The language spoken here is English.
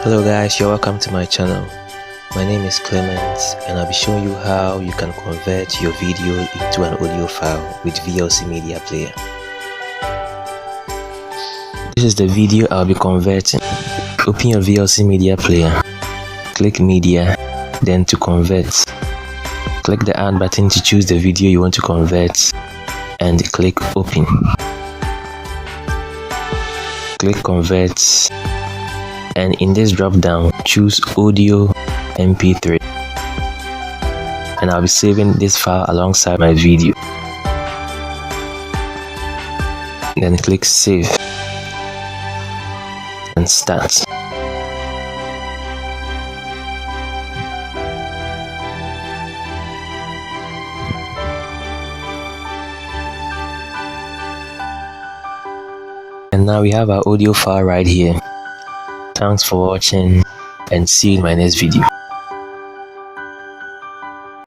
Hello guys, you're welcome to my channel. My name is Clement and I'll be showing you how you can convert your video into an audio file with VLC Media Player. This is the video I'll be converting. Open your VLC Media Player, click Media, then to convert. Click the Add button to choose the video you want to convert and click Open. Click Convert, and in this drop down choose Audio MP3, and I'll be saving this file alongside my video. Then click Save and Start. And now we have our audio file right here. Thanks for watching and see you in my next video.